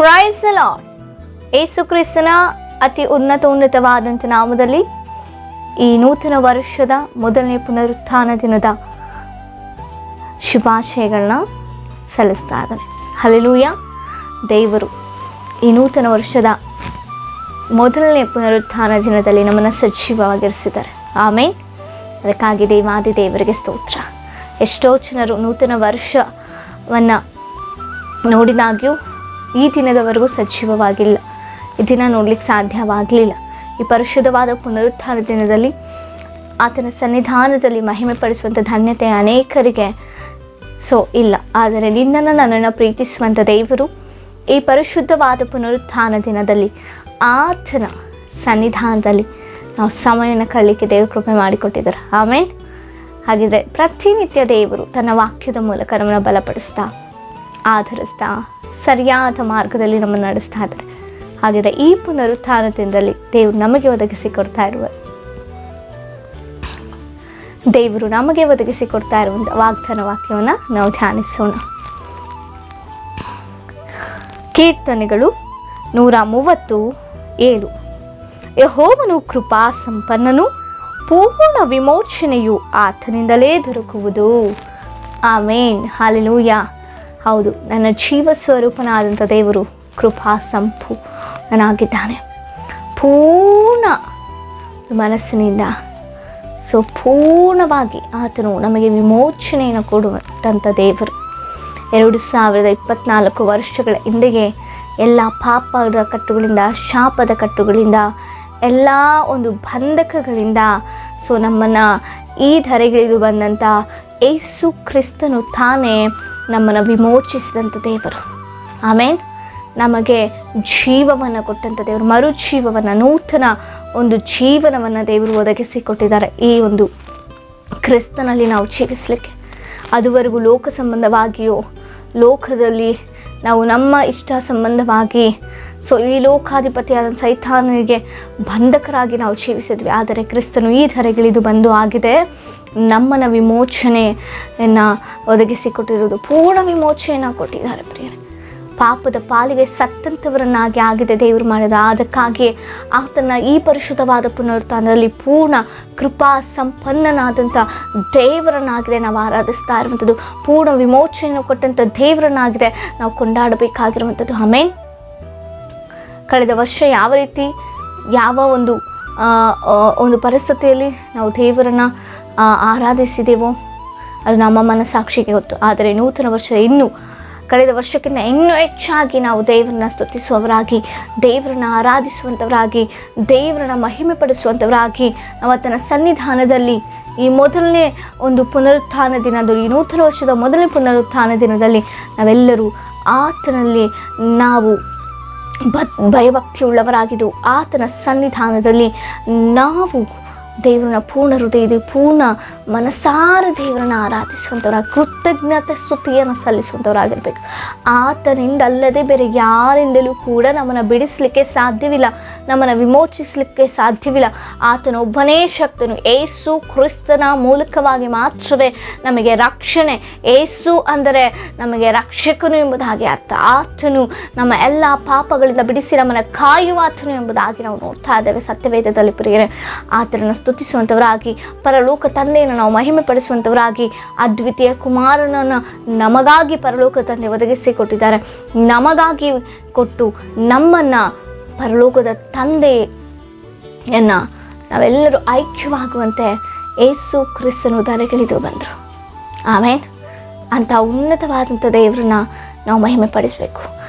Price the lord. ಯೇಸು ಕ್ರಿಸ್ತನ ಅತಿ ಉನ್ನತವಾದಂಥ ನಾಮದಲ್ಲಿ ಈ ನೂತನ ವರ್ಷದ ಮೊದಲನೇ ಪುನರುತ್ಥಾನ ದಿನದ ಶುಭಾಶಯಗಳನ್ನ ಸಲ್ಲಿಸ್ತಾ ಇದ್ದಾನೆ. ಹಲ್ಲೆಲೂಯಾ. ದೇವರು ಈ ನೂತನ ವರ್ಷದ ಮೊದಲನೇ ಪುನರುತ್ಥಾನ ದಿನದಲ್ಲಿ ನಮ್ಮನ್ನು ಸಜೀವವಾಗಿರಿಸಿದ್ದಾರೆ. ಆಮೇಲೆ ಅದಕ್ಕಾಗಿ ದೇವಾದಿ ದೇವರಿಗೆ ಸ್ತೋತ್ರ. ಎಷ್ಟೋ ಜನರು ನೂತನ ವರ್ಷವನ್ನು ನೋಡಿದಾಗ್ಯೂ ಈ ದಿನದವರೆಗೂ ಸಜೀವವಾಗಿಲ್ಲ, ಈ ದಿನ ನೋಡ್ಲಿಕ್ಕೆ ಸಾಧ್ಯವಾಗಲಿಲ್ಲ. ಈ ಪರಿಶುದ್ಧವಾದ ಪುನರುತ್ಥಾನ ದಿನದಲ್ಲಿ ಆತನ ಸನ್ನಿಧಾನದಲ್ಲಿ ಮಹಿಮೆ ಪಡಿಸುವಂಥ ಧನ್ಯತೆ ಅನೇಕರಿಗೆ ಇಲ್ಲ. ಆದರೆ ನಿನ್ನನ್ನು ನನ್ನನ್ನು ಪ್ರೀತಿಸುವಂಥ ದೇವರು ಈ ಪರಿಶುದ್ಧವಾದ ಪುನರುತ್ಥಾನ ದಿನದಲ್ಲಿ ಆತನ ಸನ್ನಿಧಾನದಲ್ಲಿ ನಾವು ಸಮಯವನ್ನು ಕಳಲಿಕ್ಕೆ ದೇವರು ಕೃಪೆ ಮಾಡಿಕೊಟ್ಟಿದ್ದಾರೆ. ಆಮೇಲೆ ಹಾಗಿದ್ರೆ ಪ್ರತಿನಿತ್ಯ ದೇವರು ತನ್ನ ವಾಕ್ಯದ ಮೂಲಕ ನಮ್ಮನ್ನು ಬಲಪಡಿಸ್ತಾ ಆಧರಿಸ್ತಾ ಸರಿಯಾದ ಮಾರ್ಗದಲ್ಲಿ ನಮ್ಮನ್ನು ನಡೆಸ್ತಾ ಇದ್ದಾರೆ. ಹಾಗಿದ್ರೆ ಈ ಪುನರುತ್ಥಾನ ದಿನದಲ್ಲಿ ದೇವರು ನಮಗೆ ಒದಗಿಸಿಕೊಡ್ತಾ ಇರುವಂಥ ವಾಗ್ದಾನ ವಾಕ್ಯವನ್ನು ನಾವು ಧ್ಯಾನಿಸೋಣ. ಕೀರ್ತನೆಗಳು 137. ಯೆಹೋವನು ಕೃಪಾ ಸಂಪನ್ನನು, ಪೂರ್ಣ ವಿಮೋಚನೆಯು ಆತನಿಂದಲೇ ದೊರಕುವುದು. ಆಮೇನ್. ಹಲ್ಲೆಲೂಯಾ. ಹೌದು, ನನ್ನ ಜೀವ ಸ್ವರೂಪನಾದಂಥ ದೇವರು ಕೃಪಾ ಸಂಪೂರ್ಣನಾಗಿದ್ದಾನೆ. ಪೂರ್ಣ ಮನಸ್ಸಿನಿಂದ ಪೂರ್ಣವಾಗಿ ಆತನು ನಮಗೆ ವಿಮೋಚನೆಯನ್ನು ಕೊಡುವಂಥ ದೇವರು. 2024 ವರ್ಷಗಳ ಹಿಂದೆಯೇ ಎಲ್ಲ ಪಾಪದ ಕಟ್ಟುಗಳಿಂದ, ಶಾಪದ ಕಟ್ಟುಗಳಿಂದ, ಎಲ್ಲ ಒಂದು ಬಂಧಕಗಳಿಂದ ನಮ್ಮನ್ನು ಈ ಧರೆಗಿಳಿದು ಬಂದಂಥ ಯೇಸು ಕ್ರಿಸ್ತನು ತಾನೇ ನಮ್ಮನ್ನು ವಿಮೋಚಿಸಿದಂಥ ದೇವರು. ಆಮೇಲೆ ನಮಗೆ ಜೀವವನ್ನು ಕೊಟ್ಟಂಥ ದೇವರು, ಮರುಜೀವವನ್ನು, ನೂತನ ಒಂದು ಜೀವನವನ್ನು ದೇವರು ಒದಗಿಸಿಕೊಟ್ಟಿದ್ದಾರೆ ಈ ಒಂದು ಕ್ರಿಸ್ತನಲ್ಲಿ ನಾವು ಜೀವಿಸಲಿಕ್ಕೆ. ಅದುವರೆಗೂ ಲೋಕ ಸಂಬಂಧವಾಗಿಯೋ ಲೋಕದಲ್ಲಿ ನಾವು ನಮ್ಮ ಇಷ್ಟ ಸಂಬಂಧವಾಗಿ ಈ ಲೋಕಾಧಿಪತಿಯಾದ ಸೈತಾನನಿಗೆ ಬಂಧಕರಾಗಿ ನಾವು ಜೀವಿಸಿದ್ವಿ. ಆದರೆ ಕ್ರಿಸ್ತನು ಈ ಧರೆಗಿಳಿದು ಬಂದು ಆಗಿದೆ ನಮ್ಮನ್ನು ವಿಮೋಚನೆಯನ್ನು ಒದಗಿಸಿಕೊಟ್ಟಿರುವುದು, ಪೂರ್ಣ ವಿಮೋಚನೆಯನ್ನು ಕೊಟ್ಟಿದ್ದಾರೆ ಪ್ರಿಯರೇ. ಪಾಪದ ಪಾಲಿಗೆ ಸತ್ತಂಥವರನ್ನಾಗಿ ಆಗಿದೆ ದೇವರು ಮಾಡಿದ. ಅದಕ್ಕಾಗಿ ಆತನ ಈ ಪರಿಶುದ್ಧವಾದ ಪುನರುತ್ಥಾನದಲ್ಲಿ ಪೂರ್ಣ ಕೃಪಾ ಸಂಪನ್ನನಾದಂಥ ದೇವರನ್ನಾಗಿದೆ ನಾವು ಆರಾಧಿಸ್ತಾ ಇರುವಂಥದ್ದು. ಪೂರ್ಣ ವಿಮೋಚನೆಯನ್ನು ಕೊಟ್ಟಂಥ ದೇವರನ್ನಾಗಿದೆ ನಾವು ಕೊಂಡಾಡಬೇಕಾಗಿರುವಂಥದ್ದು. ಆಮೇನ್. ಕಳೆದ ವರ್ಷ ಯಾವ ರೀತಿ ಯಾವ ಒಂದು ಪರಿಸ್ಥಿತಿಯಲ್ಲಿ ನಾವು ದೇವರನ್ನು ಆರಾಧಿಸಿದೆವೋ ಅದು ನಮ್ಮ ಮನಸ್ಸಾಕ್ಷಿಗೆ ಗೊತ್ತು. ಆದರೆ ನೂತನ ವರ್ಷ ಕಳೆದ ವರ್ಷಕ್ಕಿಂತ ಇನ್ನೂ ಹೆಚ್ಚಾಗಿ ನಾವು ದೇವರನ್ನ ಸ್ತುತಿಸುವವರಾಗಿ, ದೇವರನ್ನ ಆರಾಧಿಸುವಂಥವರಾಗಿ, ದೇವರನ್ನ ಮಹಿಮೆ ಪಡಿಸುವಂಥವರಾಗಿ ನಾವು ಆತನ ಸನ್ನಿಧಾನದಲ್ಲಿ ಈ ಮೊದಲನೇ ಒಂದು ಪುನರುತ್ಥಾನ ದಿನದಲ್ಲಿ, ಈ ನೂತನ ವರ್ಷದ ಮೊದಲನೇ ಪುನರುತ್ಥಾನ ದಿನದಲ್ಲಿ ನಾವೆಲ್ಲರೂ ಆತನಲ್ಲಿ ನಾವು ಭಯಭಕ್ತಿಯುಳ್ಳವರಾಗಿದ್ದು ಆತನ ಸನ್ನಿಧಾನದಲ್ಲಿ ನಾವು ದೇವರನ್ನ ಪೂರ್ಣ ಹೃದಯದ ಪೂರ್ಣ ಮನಸಾರ ದೇವರನ್ನು ಆರಾಧಿಸುವಂಥವ್ರಾಗಿ, ಕೃತಜ್ಞತೆ ಸ್ತುತಿಯನ್ನು ಸಲ್ಲಿಸುವಂಥವರಾಗಿರ್ಬೇಕು. ಆತನಿಂದ ಅಲ್ಲದೆ ಬೇರೆ ಯಾರಿಂದಲೂ ಕೂಡ ನಮ್ಮನ್ನು ಬಿಡಿಸಲಿಕ್ಕೆ ಸಾಧ್ಯವಿಲ್ಲ, ನಮ್ಮನ್ನು ವಿಮೋಚಿಸಲಿಕ್ಕೆ ಸಾಧ್ಯವಿಲ್ಲ. ಆತನೊಬ್ಬನೇ ಶಕ್ತನು. ಯೇಸು ಕ್ರಿಸ್ತನ ಮೂಲಕವಾಗಿ ಮಾತ್ರವೇ ನಮಗೆ ರಕ್ಷಣೆ. ಯೇಸು ಅಂದರೆ ನಮಗೆ ರಕ್ಷಕನು ಎಂಬುದಾಗಿ ಅರ್ಥ. ಆತನು ನಮ್ಮ ಎಲ್ಲ ಪಾಪಗಳಿಂದ ಬಿಡಿಸಿ ನಮ್ಮನ್ನು ಕಾಯುವ ಆತನು ಎಂಬುದಾಗಿ ನಾವು ನೋಡ್ತಾ ಇದ್ದೇವೆ ಸತ್ಯವೇದದಲ್ಲಿ ಪ್ರಿಯರೇ. ಆತನನ್ನು ಸ್ತುತಿಸುವಂಥವರಾಗಿ, ಪರಲೋಕ ತಂದೆಯನ್ನು ನಾವು ಮಹಿಮೆ ಪಡಿಸುವಂಥವರಾಗಿ, ಅದ್ವಿತೀಯ ಕುಮಾರನನ್ನು ನಮಗಾಗಿ ಪರಲೋಕ ತಂದೆ ಒದಗಿಸಿಕೊಟ್ಟಿದ್ದಾರೆ. ನಮಗಾಗಿ ಕೊಟ್ಟು ನಮ್ಮನ್ನು ಪರಲೋಕದ ತಂದೆಯನ್ನು ನಾವೆಲ್ಲರೂ ಐಕ್ಯವಾಗುವಂತೆ ಯೇಸು ಕ್ರಿಸ್ತನು ಧರೆಗಿಳಿದು ಬಂದರು. ಆಮೇಲೆ ಅಂಥ ಉನ್ನತವಾದಂಥ ದೇವರನ್ನ ನಾವು ಮಹಿಮೆ ಪಡಿಸಬೇಕು.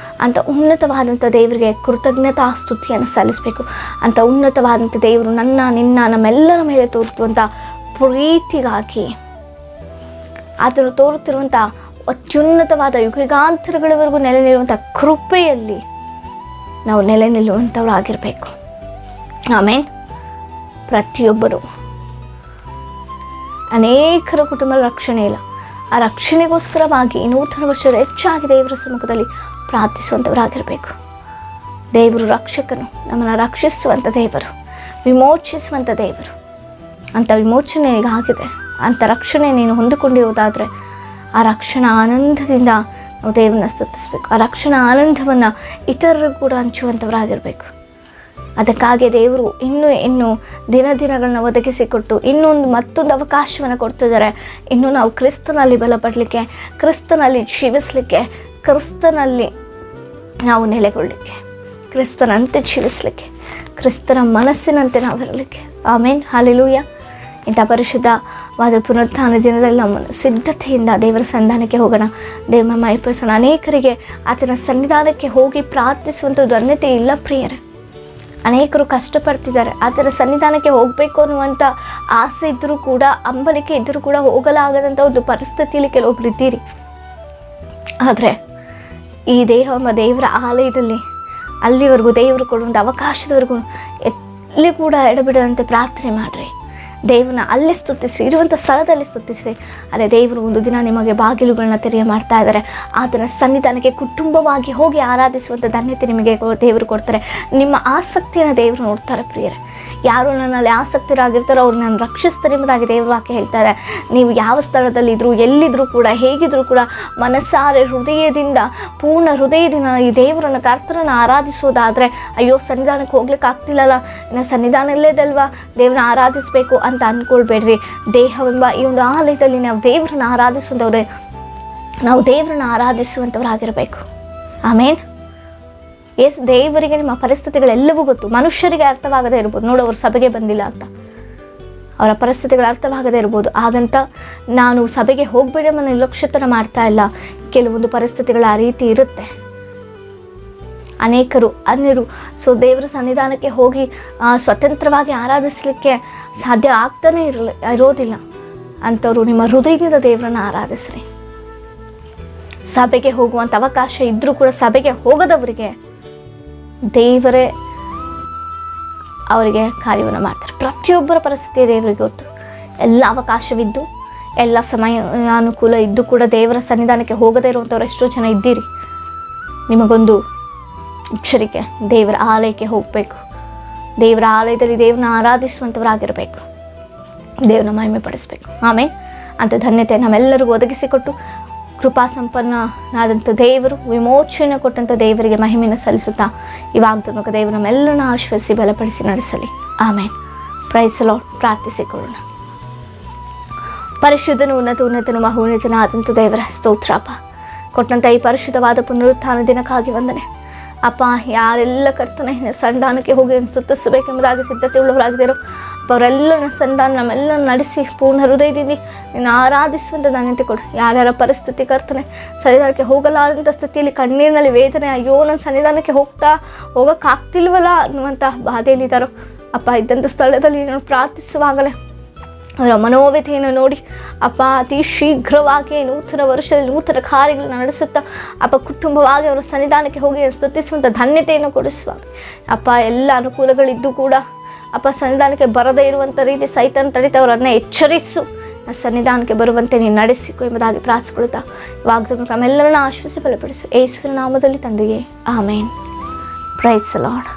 ಅಂಥ ಉನ್ನತವಾದಂಥ ದೇವರಿಗೆ ಕೃತಜ್ಞತಾ ಸ್ತುತಿಯನ್ನು ಸಲ್ಲಿಸಬೇಕು. ಅಂಥ ಉನ್ನತವಾದಂಥ ದೇವರು ನಿನ್ನ ನಮ್ಮೆಲ್ಲರ ಮೇಲೆ ತೋರುವಂಥ ಪ್ರೀತಿಗಾಗಿ, ಆತನು ತೋರುತ್ತಿರುವಂಥ ಅತ್ಯುನ್ನತವಾದ ಯುಗಾಂತರಗಳವರೆಗೂ ನೆಲೆ ನಿಲ್ಲುವಂಥ ಕೃಪೆಯಲ್ಲಿ ನಾವು ನೆಲೆ ನಿಲ್ಲುವಂಥವರಾಗಿರಬೇಕು. ಆಮೇಲೆ ಪ್ರತಿಯೊಬ್ಬರು, ಅನೇಕರ ಕುಟುಂಬ ರಕ್ಷಣೆ ಇಲ್ಲ, ಆ ರಕ್ಷಣೆಗೋಸ್ಕರವಾಗಿ ನೂತನ ವರ್ಷದ ಹೆಚ್ಚಾಗಿ ದೇವರ ಸಮ್ಮುಖದಲ್ಲಿ ಪ್ರಾರ್ಥಿಸುವಂಥವರಾಗಿರಬೇಕು. ದೇವರು ರಕ್ಷಕನು, ನಮ್ಮನ್ನು ರಕ್ಷಿಸುವಂಥ ದೇವರು, ವಿಮೋಚಿಸುವಂಥ ದೇವರು. ಅಂಥ ವಿಮೋಚನೆ ಆಗಿದೆ, ಅಂಥ ರಕ್ಷಣೆ ನೀನು ಹೊಂದಿಕೊಂಡಿರುವುದಾದರೆ ಆ ರಕ್ಷಣಾ ಆನಂದದಿಂದ ನಾವು ದೇವರನ್ನ ಸ್ತುತಿಸಬೇಕು. ಆ ರಕ್ಷಣಾ ಆನಂದವನ್ನು ಇತರರು ಕೂಡ ಹಂಚುವಂಥವರಾಗಿರಬೇಕು. ಅದಕ್ಕಾಗಿ ದೇವರು ಇನ್ನೂ ದಿನಗಳನ್ನ ಒದಗಿಸಿಕೊಟ್ಟು ಮತ್ತೊಂದು ಅವಕಾಶವನ್ನು ಕೊಡ್ತಿದ್ದಾರೆ. ಇನ್ನು ನಾವು ಕ್ರಿಸ್ತನಲ್ಲಿ ಬಲಪಡಲಿಕ್ಕೆ, ಕ್ರಿಸ್ತನಲ್ಲಿ ಜೀವಿಸಲಿಕ್ಕೆ, ಕ್ರಿಸ್ತನಲ್ಲಿ ನಾವು ನೆಲೆಗೊಳ್ಳಲಿಕ್ಕೆ, ಕ್ರಿಸ್ತನಂತೆ ಜೀವಿಸಲಿಕ್ಕೆ, ಕ್ರಿಸ್ತನ ಮನಸ್ಸಿನಂತೆ ನಾವು ಇರಲಿಕ್ಕೆ. ಆಮೇನ್, ಹಲ್ಲೆಲೂಯಾ. ಇಂಥ ಪರಿಶುದ್ಧವಾದ ಪುನರುತ್ಥಾನ ದಿನದಲ್ಲಿ ನಮ್ಮ ಸಿದ್ಧತೆಯಿಂದ ದೇವರ ಸನ್ನಿಧಾನಕ್ಕೆ ಹೋಗೋಣ. ದೇವರ ಮಹಿಮೆಪಡಿಸೋಣ. ಅನೇಕರಿಗೆ ಆತನ ಸನ್ನಿಧಾನಕ್ಕೆ ಹೋಗಿ ಪ್ರಾರ್ಥಿಸುವಂಥದ್ದು ಧನ್ಯತೆ ಇಲ್ಲ ಪ್ರಿಯರೇ. ಅನೇಕರು ಕಷ್ಟಪಡ್ತಿದ್ದಾರೆ. ಆತನ ಸನ್ನಿಧಾನಕ್ಕೆ ಹೋಗಬೇಕು ಅನ್ನುವಂಥ ಆಸೆ ಇದ್ದರೂ ಕೂಡ, ಅಂಬಲಿಕೆ ಇದ್ದರೂ ಕೂಡ ಹೋಗಲಾಗದಂಥ ಒಂದು ಪರಿಸ್ಥಿತಿಯಲ್ಲಿ ಕೆಲವೊಬ್ರು ಇದ್ದೀರಿ. ಆದರೆ ಈ ದೇವರ ಆಲಯದಲ್ಲಿ ಅಲ್ಲಿವರೆಗೂ ದೇವರು ಕೊಡುವಂಥ ಅವಕಾಶದವರೆಗೂ ಎಲ್ಲಿ ಕೂಡ ಎಡಬಿಡದಂತೆ ಪ್ರಾರ್ಥನೆ ಮಾಡಿರಿ. ದೇವರನ್ನ ಅಲ್ಲೇ ಸ್ತುತಿಸಿ, ಇರುವಂಥ ಸ್ಥಳದಲ್ಲಿ ಸ್ತುತಿಸಿ. ಅದೇ ದೇವರು ಒಂದು ದಿನ ನಿಮಗೆ ಬಾಗಿಲುಗಳನ್ನ ತೆರೆಯ ಮಾಡ್ತಾ ಇದ್ದಾರೆ. ಆತನ ಸನ್ನಿಧಾನಕ್ಕೆ ಕುಟುಂಬವಾಗಿ ಹೋಗಿ ಆರಾಧಿಸುವಂಥ ಧನ್ಯತೆ ನಿಮಗೆ ದೇವರು ಕೊಡ್ತಾರೆ. ನಿಮ್ಮ ಆಸಕ್ತಿಯನ್ನು ದೇವರು ನೋಡ್ತಾರೆ ಪ್ರಿಯರೇ. ಯಾರು ನನ್ನಲ್ಲಿ ಆಸಕ್ತರಾಗಿರ್ತಾರೋ ಅವ್ರು ನಾನು ರಕ್ಷಿಸ್ತಾರೆ ಎಂಬುದಾಗಿ ದೇವರ ವಾಕ್ಯ ಹೇಳ್ತಾರೆ. ನೀವು ಯಾವ ಸ್ಥಳದಲ್ಲಿದ್ದರೂ, ಎಲ್ಲಿದ್ದರೂ ಕೂಡ, ಹೇಗಿದ್ದರೂ ಕೂಡ ಮನಸ್ಸಾರೆ ಹೃದಯದಿಂದ, ಪೂರ್ಣ ಹೃದಯದಿಂದ ಈ ದೇವರನ್ನು, ಕರ್ತರನ್ನು ಆರಾಧಿಸೋದಾದರೆ, ಅಯ್ಯೋ ಸನ್ನಿಧಾನಕ್ಕೆ ಹೋಗ್ಲಿಕ್ಕೆ ಆಗ್ತಿಲ್ಲಲ್ಲ, ಇನ್ನು ಸನ್ನಿಧಾನ ಇಲ್ಲೇದಲ್ವಾ, ದೇವರನ್ನ ಆರಾಧಿಸಬೇಕು ಅಂತ ಅಂದ್ಕೊಳ್ಬೇಡ್ರಿ. ದೇಹವೆಂಬ ಈ ಒಂದು ಆಲಯದಲ್ಲಿ ನಾವು ದೇವರನ್ನ ಆರಾಧಿಸುವಂಥವರಾಗಿರಬೇಕು. ಆಮೇನ್. ದೇವರಿಗೆ ನಿಮ್ಮ ಪರಿಸ್ಥಿತಿಗಳೆಲ್ಲವೂ ಗೊತ್ತು. ಮನುಷ್ಯರಿಗೆ ಅರ್ಥವಾಗದೇ ಇರ್ಬೋದು. ನೋಡು, ಅವ್ರ ಸಭೆಗೆ ಬಂದಿಲ್ಲ ಅಂತ ಅವರ ಪರಿಸ್ಥಿತಿಗಳು ಅರ್ಥವಾಗದೇ ಇರ್ಬೋದು. ಹಾಗಂತ ನಾನು ಸಭೆಗೆ ಹೋಗಬೇಡ ನಿರ್ಲಕ್ಷ್ಯತನ ಮಾಡ್ತಾ ಇಲ್ಲ. ಕೆಲವೊಂದು ಪರಿಸ್ಥಿತಿಗಳು ಆ ರೀತಿ ಇರುತ್ತೆ. ಅನೇಕರು ಅನ್ಯರು ದೇವರ ಸನ್ನಿಧಾನಕ್ಕೆ ಹೋಗಿ ಸ್ವತಂತ್ರವಾಗಿ ಆರಾಧಿಸಲಿಕ್ಕೆ ಸಾಧ್ಯ ಆಗ್ತಾನೆ ಇರೋದಿಲ್ಲ. ಅಂಥವ್ರು ನಿಮ್ಮ ಹೃದಯದಿಂದ ದೇವರನ್ನು ಆರಾಧಿಸ್ರಿ. ಸಭೆಗೆ ಹೋಗುವಂಥ ಅವಕಾಶ ಇದ್ದರೂ ಕೂಡ ಸಭೆಗೆ ಹೋಗದವರಿಗೆ ದೇವರೇ ಅವರಿಗೆ ಕಾರ್ಯವನ್ನು ಮಾಡ್ತಾರೆ. ಪ್ರತಿಯೊಬ್ಬರ ಪರಿಸ್ಥಿತಿ ದೇವರಿಗೆ ಗೊತ್ತು. ಎಲ್ಲ ಅವಕಾಶವಿದ್ದು, ಎಲ್ಲ ಸಮಯ ಅನುಕೂಲ ಇದ್ದು ಕೂಡ ದೇವರ ಸನ್ನಿಧಾನಕ್ಕೆ ಹೋಗದೇ ಇರುವಂಥವ್ರು ಎಷ್ಟೋ ಜನ ಇದ್ದೀರಿ. ನಿಮಗೊಂದು ಎಚ್ಚರಿಕೆ, ದೇವರ ಆಲಯಕ್ಕೆ ಹೋಗಬೇಕು. ದೇವರ ಆಲಯದಲ್ಲಿ ದೇವರನ್ನ ಆರಾಧಿಸುವಂಥವರಾಗಿರಬೇಕು. ದೇವರನ್ನ ಮಹಿಮೆ ಪಡಿಸಬೇಕು. ಆಮೇಲೆ ಅಂಥ ಧನ್ಯತೆ ನಮ್ಮೆಲ್ಲರಿಗೂ ಒದಗಿಸಿಕೊಟ್ಟು ಕೃಪಾ ಸಂಪನ್ನನಾದಂಥ ದೇವರು, ವಿಮೋಚನೆ ಕೊಟ್ಟಂಥ ದೇವರಿಗೆ ಮಹಿಮೆಯನ್ನು ಸಲ್ಲಿಸುತ್ತಾ ಈ ವಾಗ್ದಾನಕ ದೇವರು ನಮ್ಮೆಲ್ಲರನ್ನ ಆಶ್ವಸಿಸಿ ಬಲಪಡಿಸಿ ನಡೆಸಲಿ. ಆಮೇನ್. Praise the Lord. ಪ್ರಾರ್ಥಿಸಿಕೊಳ್ಳೋಣ. ಪರಿಶುದ್ಧನು, ಉನ್ನತನು, ಮಹೋನ್ನತನಾದಂಥ ದೇವರ ಸ್ತೋತ್ರಪ್ಪ. ಕೊಟ್ಟಂಥ ಈ ಪರಿಶುದ್ಧವಾದ ಪುನರುತ್ಥಾನ ದಿನಕ್ಕಾಗಿ ವಂದನೆ ಅಪ್ಪ. ಯಾರೆಲ್ಲ ಕರ್ತನೆ ಸನ್ನಿಧಾನಕ್ಕೆ ಹೋಗಿ ಸ್ತುತಿಸಬೇಕೆಂಬುದಾಗಿ ಸಿದ್ಧತೆ ಉಳ್ಳವರಾಗಿದ್ದಾರೋ ಅವರೆಲ್ಲರ ಸನ್ನಿಧಾನ ನಮ್ಮೆಲ್ಲ ನಡೆಸಿ ಪೂರ್ಣ ಹೃದಯದಿಂದ ನೀನು ಆರಾಧಿಸುವಂಥ ಧನ್ಯತೆ ಕೊಡು. ಯಾರ್ಯಾರ ಪರಿಸ್ಥಿತಿ ಕರ್ತನೆ ಸನ್ನಿಧಾನಕ್ಕೆ ಹೋಗಲಾರಂಥ ಸ್ಥಿತಿಯಲ್ಲಿ ಕಣ್ಣೀರಿನಲ್ಲಿ ವೇದನೆ, ಅಯ್ಯೋ ನನ್ನ ಸನ್ನಿಧಾನಕ್ಕೆ ಹೋಗೋಕ್ಕಾಗ್ತಿಲ್ವಲ್ಲ ಅನ್ನುವಂಥ ಬಾಧೆಯಲ್ಲಿದ್ದಾರೋ ಅಪ್ಪ, ಇದ್ದಂಥ ಸ್ಥಳದಲ್ಲಿ ನಾನು ಪ್ರಾರ್ಥಿಸುವಾಗಲೇ ಅವರ ಮನೋವ್ಯತೆಯನ್ನು ನೋಡಿ ಅಪ್ಪ, ಅತಿ ಶೀಘ್ರವಾಗಿ ನೂತನ ವರ್ಷದಲ್ಲಿ ನೂತನ ಕಾರ್ಯಗಳನ್ನು ನಡೆಸುತ್ತಾ ಅಪ್ಪ, ಕುಟುಂಬವಾಗಿ ಅವರ ಸನ್ನಿಧಾನಕ್ಕೆ ಹೋಗಿ ಸ್ತುತಿಸುವಂಥ ಧನ್ಯತೆಯನ್ನು ಕೊಡಿಸುವಾಗ ಅಪ್ಪ, ಎಲ್ಲ ಅನುಕೂಲಗಳಿದ್ದು ಕೂಡ ಅಪ್ಪ ಸನ್ನಿಧಾನಕ್ಕೆ ಬರದೇ ಇರುವಂಥ ರೀತಿ ಸೈತಾನ ತಡಿತವರನ್ನೇ ಎಚ್ಚರಿಸು, ಸನ್ನಿಧಾನಕ್ಕೆ ಬರುವಂತೆ ನೀನು ನಡೆಸಿಕೊ ಎಂಬುದಾಗಿ ಪ್ರಾರ್ಥಿಸಿಕೊಳ್ತಾ ವಾಗ್ದಾನ ನಮ್ಮೆಲ್ಲರನ್ನ ಆಶ್ವಸಿ ಬಲಪಡಿಸು. ಯೇಸುವಿನ ನಾಮದಲ್ಲಿ ತಂದೆಯೇ, ಆಮೇನ್. Praise the lord.